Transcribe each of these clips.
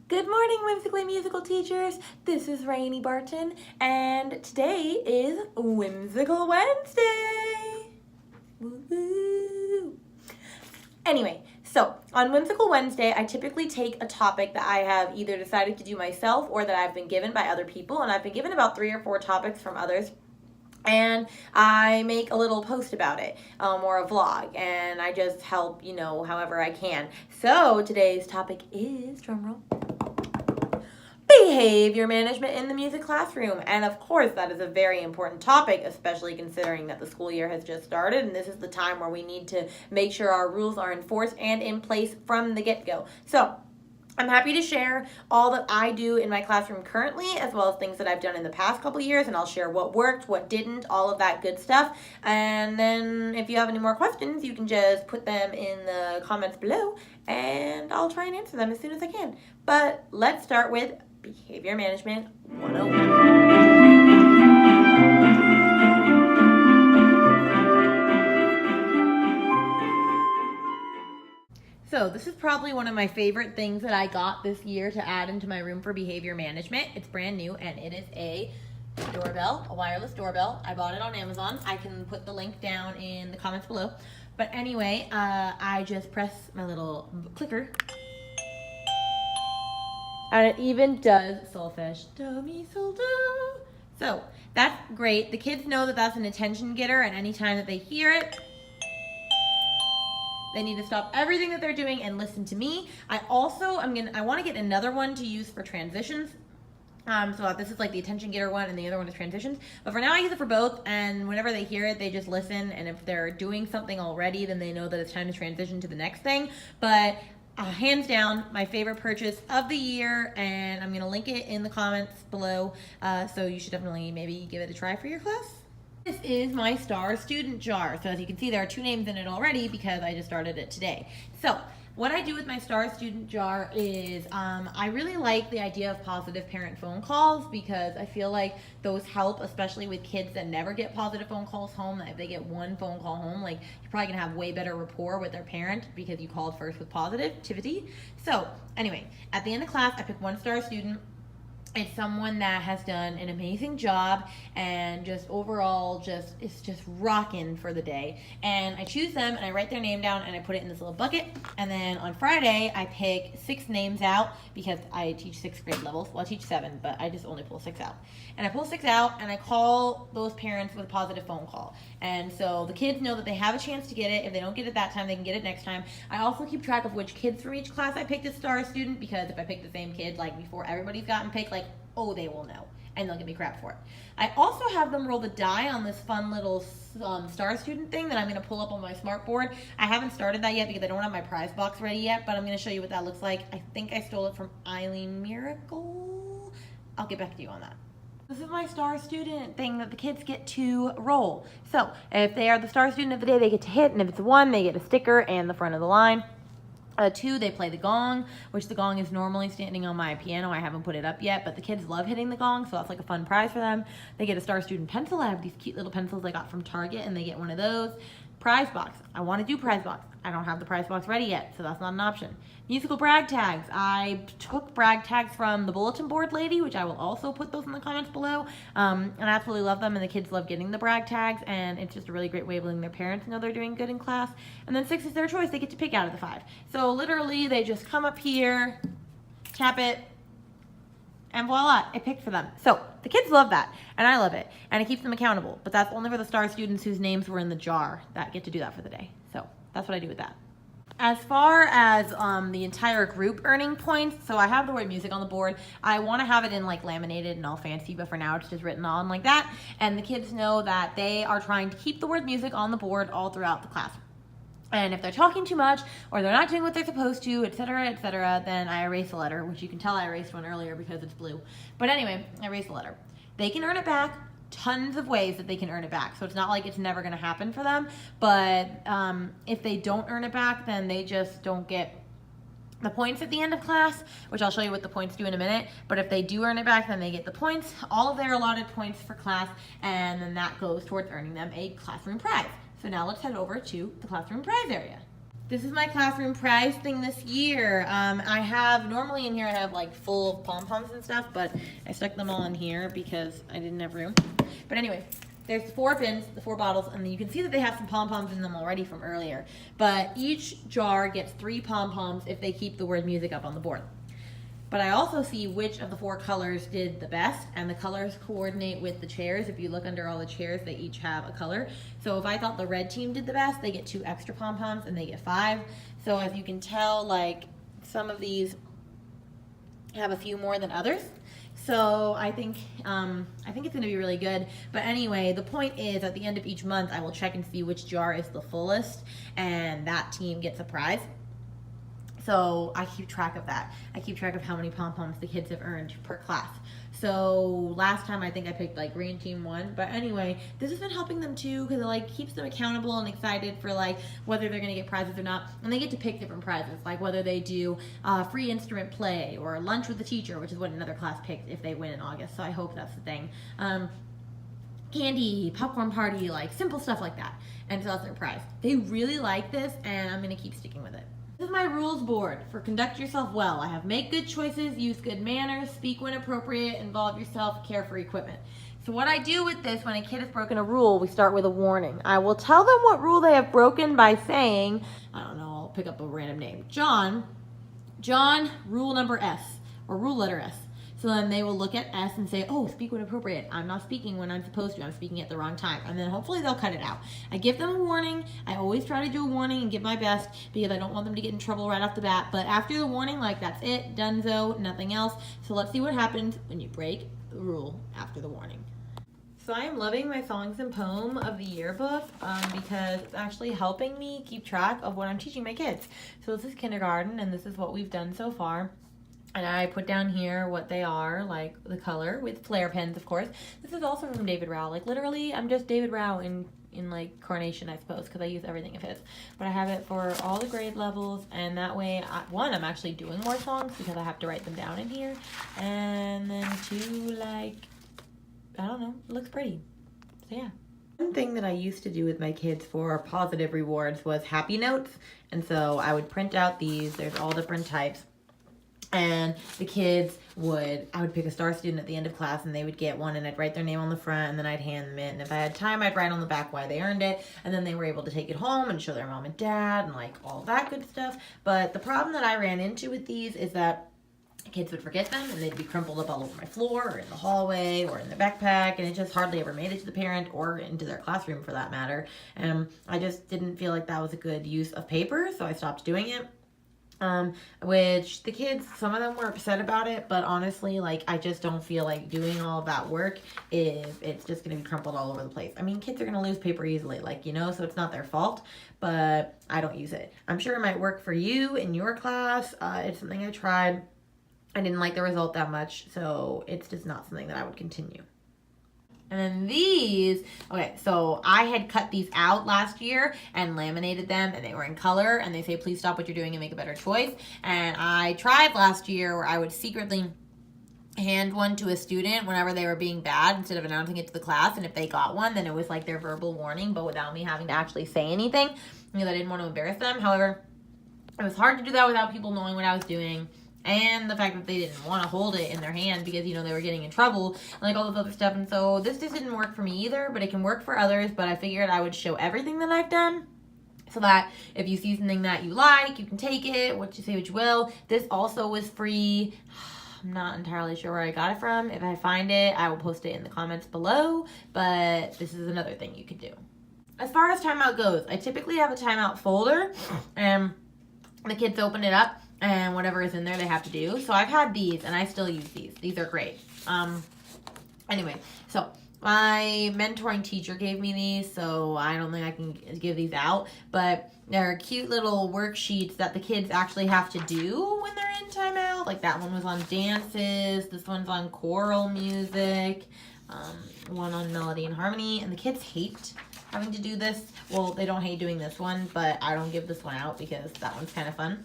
Good morning, Whimsically Musical teachers. This is Rainy Barton, and today is Whimsical Wednesday. Woo-hoo. Anyway, so on Whimsical Wednesday, I typically take a topic that I have either decided to do myself or that I've been given by other people, and I've been given about 3 or 4 topics from others. And I make a little post about it, or a vlog, and I just help, however I can. So today's topic is, drumroll, behavior management in the music classroom. And of course, that is a very important topic, especially considering that the school year has just started, and this is the time where we need to make sure our rules are enforced and in place from the get-go. So I'm happy to share all that I do in my classroom currently, as well as things that I've done in the past couple years, and I'll share what worked, what didn't, all of that good stuff. And then if you have any more questions, you can just put them in the comments below, and I'll try and answer them as soon as I can. But let's start with Behavior Management 101. So this is probably one of my favorite things that I got this year to add into my room for behavior management. It's brand new, and it is a doorbell, a wireless doorbell. I bought it on Amazon. I can put the link down in the comments below. But anyway, I just press my little clicker, and it even does solfege, do, mi, sol, do. So that's great. The kids know that that's an attention getter, and anytime that they hear it, they need to stop everything that they're doing and listen to me. I want to get another one to use for transitions. So this is like the attention getter one, and the other one is transitions. But for now, I use it for both, and whenever they hear it, they just listen. And if they're doing something already, then they know that it's time to transition to the next thing. But hands down, my favorite purchase of the year, and I'm going to link it in the comments below. So you should definitely maybe give it a try for your class. This is my Star Student jar. So as you can see, there are 2 names in it already because I just started it today. So what I do with my Star Student jar is I really like the idea of positive parent phone calls, because I feel like those help, especially with kids that never get positive phone calls home. If they get one phone call home, like, you're probably gonna have way better rapport with their parent because you called first with positivity. So anyway, at the end of class, I pick 1 Star Student. It's someone that has done an amazing job and just overall is just rocking for the day. And I choose them and I write their name down and I put it in this little bucket. And then on Friday, I pick 6 names out because I teach 6th grade levels. Well, I teach 7, but I just only pull 6 out. And I pull 6 out and I call those parents with a positive phone call. And so the kids know that they have a chance to get it. If they don't get it that time, they can get it next time. I also keep track of which kids from each class I picked as Star Student, because if I pick the same kid, like, before everybody's gotten picked, like, oh, they will know, and they'll give me crap for it. I also have them roll the die on this fun little Star Student thing that I'm going to pull up on my smart board. I haven't started that yet because I don't have my prize box ready yet, but I'm going to show you what that looks like. I think I stole it from Eileen Miracle. I'll get back to you on that. This is my Star Student thing that the kids get to roll. So if they are the Star Student of the day, they get to hit, and if it's a 1, they get a sticker and the front of the line. 2, they play the gong, which the gong is normally standing on my piano. I haven't put it up yet, but the kids love hitting the gong, so that's like a fun prize for them. They get a Star Student pencil. I have these cute little pencils I got from Target, and they get one of those. Prize box. I want to do prize box. I don't have the prize box ready yet, so that's not an option. Musical brag tags. I took brag tags from the bulletin board lady, which I will also put those in the comments below. And I absolutely love them, and the kids love getting the brag tags, and it's just a really great way of letting their parents know they're doing good in class. And then 6 is their choice. They get to pick out of the 5. So literally, they just come up here, tap it, and voila, I picked for them. So the kids love that, and I love it, and it keeps them accountable. But that's only for the Star Students whose names were in the jar that get to do that for the day. So that's what I do with that. As far as the entire group earning points, so I have the word music on the board. I want to have it in like laminated and all fancy, but for now it's just written on like that. And the kids know that they are trying to keep the word music on the board all throughout the class. And if they're talking too much, or they're not doing what they're supposed to, etc., then I erase a letter, which you can tell I erased one earlier because it's blue. But anyway, I erased a letter. They can earn it back. Tons of ways that they can earn it back. So it's not like it's never going to happen for them. But if they don't earn it back, then they just don't get the points at the end of class, which I'll show you what the points do in a minute. But if they do earn it back, then they get the points, all of their allotted points for class, and then that goes towards earning them a classroom prize. So now let's head over to the classroom prize area. This is my classroom prize thing this year. I have, normally in here I have like full pom-poms and stuff, but I stuck them all in here because I didn't have room. But anyway, there's 4 bins, the 4 bottles, and you can see that they have some pom-poms in them already from earlier. But each jar gets 3 pom-poms if they keep the word music up on the board. But I also see which of the 4 colors did the best, and the colors coordinate with the chairs. If you look under all the chairs, they each have a color. So if I thought the red team did the best, they get 2 extra pom-poms and they get 5. So as you can tell, like, some of these have a few more than others. So I think it's gonna be really good. But anyway, the point is at the end of each month, I will check and see which jar is the fullest, and that team gets a prize. So I keep track of that. I keep track of how many pom-poms the kids have earned per class. So last time I think I picked like green team 1. But anyway, this has been helping them too because it like keeps them accountable and excited for like whether they're gonna get prizes or not. And they get to pick different prizes, like whether they do free instrument play or lunch with the teacher, which is what another class picked if they win in August. So I hope that's the thing. Candy, popcorn party, like simple stuff like that. And so that's their prize. They really like this and I'm gonna keep sticking with it. This is my rules board for conduct yourself well. I have make good choices, use good manners, speak when appropriate, involve yourself, care for equipment. So what I do with this when a kid has broken a rule, we start with a warning. I will tell them what rule they have broken by saying, I don't know, I'll pick up a random name. John, rule number S, or rule letter S. So then they will look at S and say, oh, speak when appropriate. I'm not speaking when I'm supposed to. I'm speaking at the wrong time. And then hopefully they'll cut it out. I give them a warning. I always try to do a warning and give my best because I don't want them to get in trouble right off the bat. But after the warning, like that's it, donezo, nothing else. So let's see what happens when you break the rule after the warning. So I am loving my songs and poem of the yearbook because it's actually helping me keep track of what I'm teaching my kids. So this is kindergarten and this is what we've done so far. And I put down here what they are, like the color with flare pens, of course. This is also from David Rao. Like literally, I'm just David Rao in like Coronation, I suppose, because I use everything of his. But I have it for all the grade levels, and that way, I'm actually doing more songs because I have to write them down in here. And then 2, like, I don't know, it looks pretty. So yeah. One thing that I used to do with my kids for positive rewards was happy notes. And so I would print out these. There's all different types. And the kids I would pick a star student at the end of class and they would get one and I'd write their name on the front and then I'd hand them it. And if I had time, I'd write on the back why they earned it. And then they were able to take it home and show their mom and dad and like all that good stuff. But the problem that I ran into with these is that kids would forget them and they'd be crumpled up all over my floor or in the hallway or in their backpack, and it just hardly ever made it to the parent or into their classroom for that matter. And I just didn't feel like that was a good use of paper, so I stopped doing it. Which the kids, some of them were upset about it, but honestly, like, I just don't feel like doing all that work if it's just going to be crumpled all over the place. I mean, kids are going to lose paper easily, like, you know, so it's not their fault, but I don't use it. I'm sure it might work for you in your class. It's something I tried. I didn't like the result that much, so it's just not something that I would continue. And then these, okay, so I had cut these out last year and laminated them, and they were in color, and they say, please stop what you're doing and make a better choice. And I tried last year where I would secretly hand one to a student whenever they were being bad instead of announcing it to the class, and if they got one, then it was like their verbal warning, but without me having to actually say anything because I didn't want to embarrass them. However, it was hard to do that without people knowing what I was doing. And the fact that they didn't want to hold it in their hand because, you know, they were getting in trouble and like all this other stuff. And so this just didn't work for me either, but it can work for others. But I figured I would show everything that I've done so that if you see something that you like, you can take it, what you will. This also was free. I'm not entirely sure where I got it from. If I find it, I will post it in the comments below. But this is another thing you could do. As far as timeout goes, I typically have a timeout folder and the kids open it up and whatever is in there they have to do. So I've had these and I still use these. These are great. Anyway, so my mentoring teacher gave me these, so I don't think I can give these out, but they're cute little worksheets that the kids actually have to do when they're in timeout. Like that one was on dances, this one's on choral music, one on melody and harmony, and the kids hate having to do this. Well, they don't hate doing this one, but I don't give this one out because that one's kind of fun.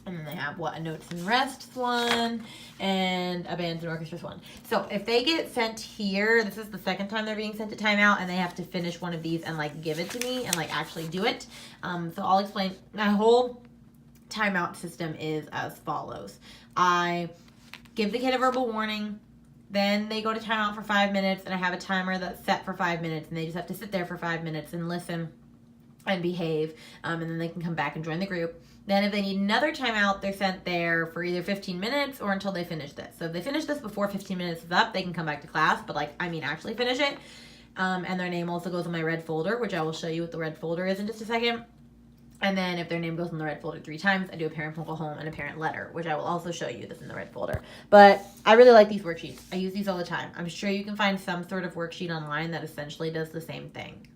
And then they have a notes and rests one, and a bands and orchestras one. So if they get sent here, this is the second time they're being sent to timeout, and they have to finish one of these and like give it to me and like actually do it. So I'll explain. My whole timeout system is as follows. I give the kid a verbal warning, then they go to timeout for 5 minutes, and I have a timer that's set for 5 minutes, and they just have to sit there for 5 minutes and listen and behave, and then they can come back and join the group. Then if they need another timeout, they're sent there for either 15 minutes or until they finish this. So if they finish this before 15 minutes is up, they can come back to class, but like, I mean actually finish it. And their name also goes in my red folder, which I will show you what the red folder is in just a second. And then if their name goes in the red folder 3 times, I do a parent phone call home and a parent letter, which I will also show you this in the red folder. But I really like these worksheets. I use these all the time. I'm sure you can find some sort of worksheet online that essentially does the same thing.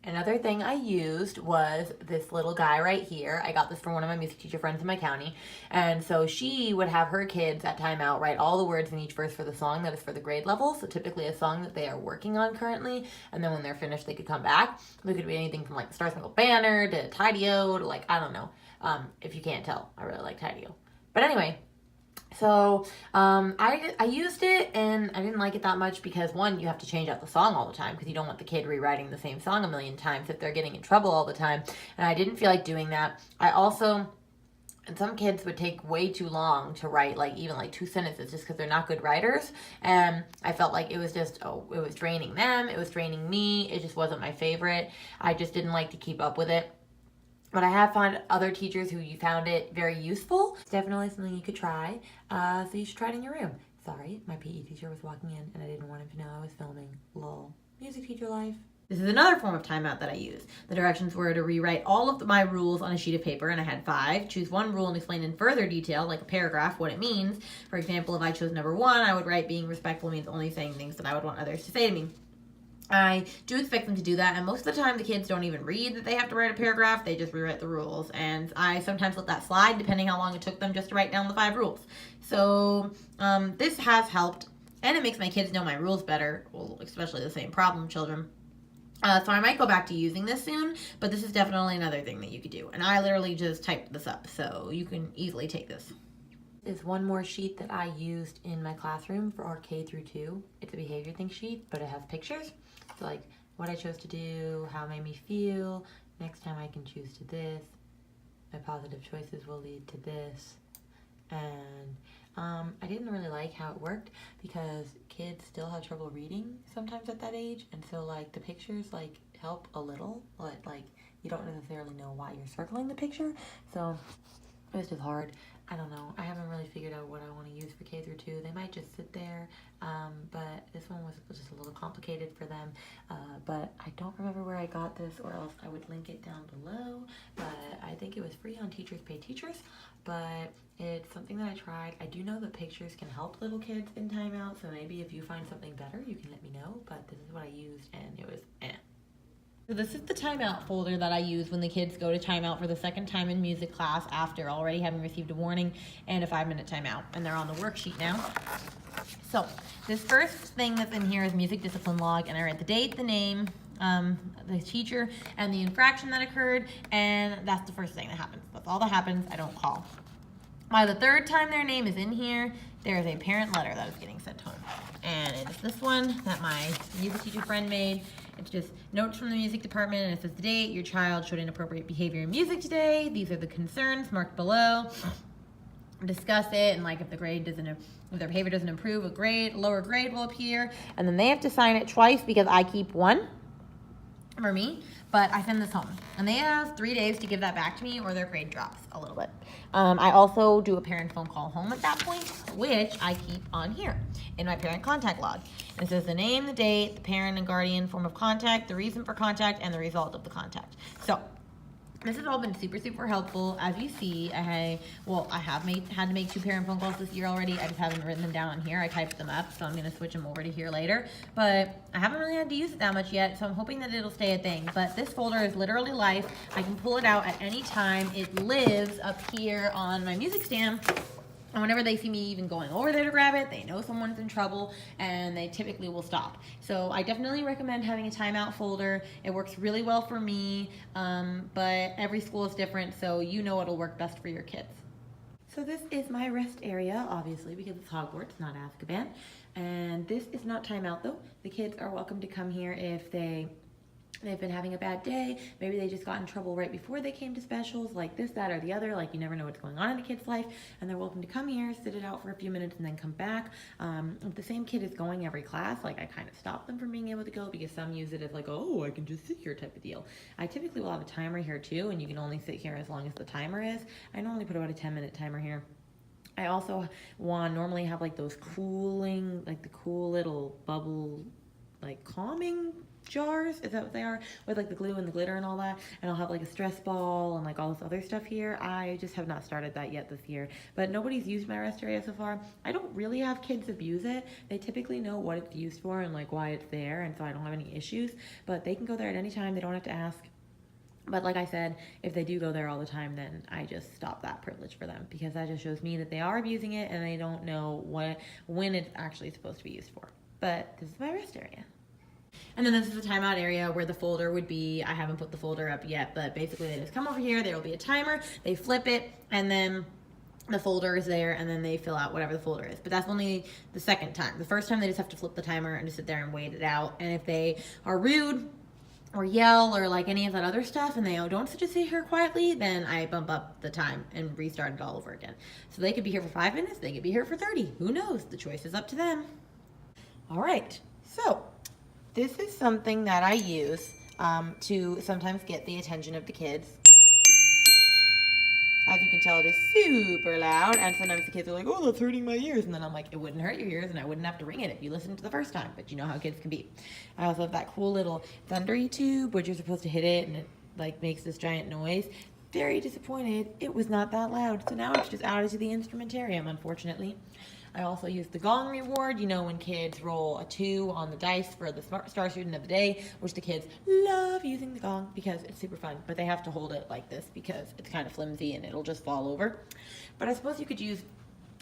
Another thing I used was this little guy right here. I got this from one of my music teacher friends in my county. And so she would have her kids at timeout write all the words in each verse for the song that is for the grade level. So typically a song that they are working on currently. And then when they're finished, they could come back. It could be anything from like Star Spangled Banner to Tidy-O to like, I don't know. If you can't tell, I really like Tidy-O. But anyway, so I used it, and I didn't like it that much because, one, you have to change out the song all the time because you don't want the kid rewriting the same song a million times if they're getting in trouble all the time. And I didn't feel like doing that. And some kids would take way too long to write, like even like 2 sentences just because they're not good writers. And I felt like it was just, it was draining them. It was draining me. It just wasn't my favorite. I just didn't like to keep up with it. But I have found other teachers who you found it very useful. It's definitely something you could try. So you should try it in your room. Sorry, my PE teacher was walking in and I didn't want him to know I was filming. Lol. Music teacher life. This is another form of timeout that I use. The directions were to rewrite all of my rules on a sheet of paper, and I had 5. Choose one rule and explain in further detail, like a paragraph, what it means. For example, if I chose number 1, I would write being respectful means only saying things that I would want others to say to me. I do expect them to do that, and most of the time the kids don't even read that they have to write a paragraph. They just rewrite the rules, and I sometimes let that slide depending how long it took them just to write down the 5 rules. So this has helped, and it makes my kids know my rules better, well, especially the same problem children. So I might go back to using this soon, but this is definitely another thing that you could do. And I literally just typed this up, so you can easily take this. Is one more sheet that I used in my classroom for our K through 2. It's a behavior thing sheet, but it has pictures. So like what I chose to do, how it made me feel, next time I can choose to this, my positive choices will lead to this. And I didn't really like how it worked because kids still have trouble reading sometimes at that age, and so like the pictures like help a little, but like you don't necessarily know why you're circling the picture, so it was just hard. I don't know. I haven't really figured out what I want to use for K through 2. They might just sit there, but this one was just a little complicated for them. But I don't remember where I got this, or else I would link it down below. But I think it was free on Teachers Pay Teachers, but it's something that I tried. I do know that pictures can help little kids in timeout, so maybe if you find something better, you can let me know. But this is what I used, and it was So this is the timeout folder that I use when the kids go to timeout for the second time in music class after already having received a warning and a 5-minute timeout, and they're on the worksheet now. So this first thing that's in here is music discipline log, and I write the date, the name, the teacher, and the infraction that occurred, and that's the first thing that happens. That's all that happens. I don't call. By the 3rd time their name is in here, there is a parent letter that is getting sent home, and it is this one that my music teacher friend made. It's just notes from the music department, and it says the date, your child showed inappropriate behavior in music today. These are the concerns marked below. Discuss it, and like if their behavior doesn't improve, a lower grade will appear, and then they have to sign it twice because I keep one for me, but I send this home, and they have 3 days to give that back to me, or their grade drops a little bit. I also do a parent phone call home at that point, which I keep on here in my parent contact log. And it says the name, the date, the parent and guardian form of contact, the reason for contact, and the result of the contact. So this has all been super, super helpful. As you see, I have had to make 2 parent phone calls this year already. I just haven't written them down on here. I typed them up, so I'm going to switch them over to here later. But I haven't really had to use it that much yet, so I'm hoping that it'll stay a thing. But this folder is literally life. I can pull it out at any time. It lives up here on my music stand. And whenever they see me even going over there to grab it, they know someone's in trouble, and they typically will stop. So I definitely recommend having a timeout folder. It works really well for me, but every school is different, so you know it'll work best for your kids. So this is my rest area, obviously, because it's Hogwarts, not Azkaban. And this is not timeout, though. The kids are welcome to come here if they've been having a bad day. Maybe they just got in trouble right before they came to specials, like this, that, or the other. Like, you never know what's going on in a kid's life. And they're welcome to come here, sit it out for a few minutes, and then come back. If the same kid is going every class, like, I kind of stop them from being able to go because some use it as like, oh, I can just sit here type of deal. I typically will have a timer here too, and you can only sit here as long as the timer is. I normally put about a 10-minute timer here. I also normally have like those cooling, like the cool little bubble, like calming jars, is that what they are, with like the glue and the glitter and all that, and I'll have like a stress ball and like all this other stuff here. I just have not started that yet this year, but nobody's used my rest area so far. I don't really have kids abuse it. They typically know what it's used for and like why it's there, and so I don't have any issues, but they can go there at any time. They don't have to ask. But like I said, if they do go there all the time, then I just stop that privilege for them, because that just shows me that they are abusing it and they don't know when it's actually supposed to be used for. But this is my rest area. And then this is the timeout area where the folder would be. I haven't put the folder up yet, but basically they just come over here, there will be a timer, they flip it, and then the folder is there, and then they fill out whatever the folder is. But that's only the second time. The first time they just have to flip the timer and just sit there and wait it out. And if they are rude or yell or like any of that other stuff and they don't just sit here quietly, then I bump up the time and restart it all over again. So they could be here for 5 minutes, they could be here for 30. Who knows? The choice is up to them. All right, so this is something that I use to sometimes get the attention of the kids. As you can tell, it is super loud, and sometimes the kids are like, oh, that's hurting my ears. And then I'm like, it wouldn't hurt your ears, and I wouldn't have to ring it if you listened to the first time. But you know how kids can be. I also have that cool little thundery tube, which you're supposed to hit it, and it like makes this giant noise. Very disappointed. It was not that loud. So now it's just out into the instrumentarium, unfortunately. I also use the Gong reward, you know, when kids roll a 2 on the dice for the Star Student of the Day, which the kids love using the Gong because it's super fun, but they have to hold it like this because it's kind of flimsy and it'll just fall over. But I suppose you could use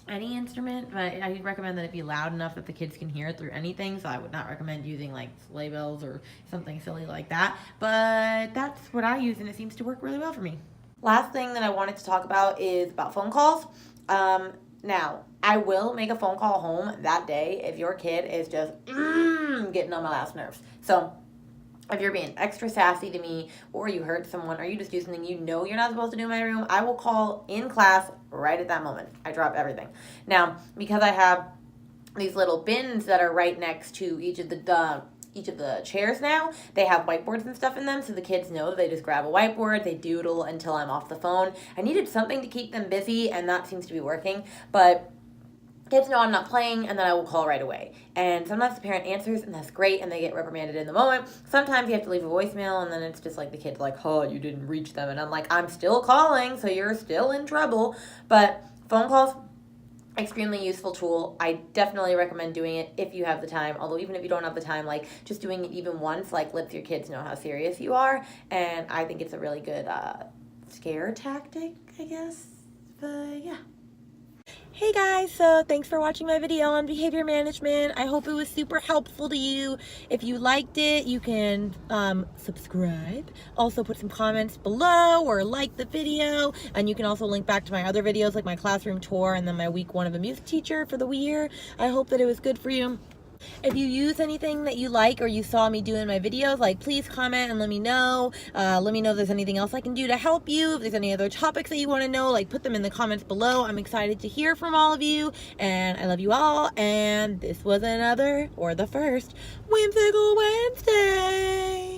any instrument, but I recommend that it be loud enough that the kids can hear it through anything, so I would not recommend using like sleigh bells or something silly like that, but that's what I use and it seems to work really well for me. Last thing that I wanted to talk about is about phone calls. Now, I will make a phone call home that day if your kid is just getting on my last nerves. So if you're being extra sassy to me, or you hurt someone, or you just do something you know you're not supposed to do in my room, I will call in class right at that moment. I drop everything. Now, because I have these little bins that are right next to each of the chairs now, they have whiteboards and stuff in them, so the kids know that they just grab a whiteboard, they doodle until I'm off the phone. I needed something to keep them busy, and that seems to be working, but kids know I'm not playing, and then I will call right away. And sometimes the parent answers, and that's great, and they get reprimanded in the moment. Sometimes you have to leave a voicemail, and then it's just like the kid's like, oh, you didn't reach them, and I'm like, I'm still calling, so you're still in trouble. But phone calls, extremely useful tool. I definitely recommend doing it if you have the time, although even if you don't have the time, like just doing it even once like lets your kids know how serious you are, and I think it's a really good scare tactic, I guess. But yeah. Hey guys, so thanks for watching my video on behavior management. I hope it was super helpful to you. If you liked it, you can subscribe. Also put some comments below or like the video. And you can also link back to my other videos like my classroom tour and then my week 1 of a music teacher for the year. I hope that it was good for you. If you use anything that you like or you saw me do in my videos, like please comment and let me know. Let me know if there's anything else I can do to help you. If there's any other topics that you want to know, like put them in the comments below. I'm excited to hear from all of you, and I love you all. And this was the first Whimsical Wednesday.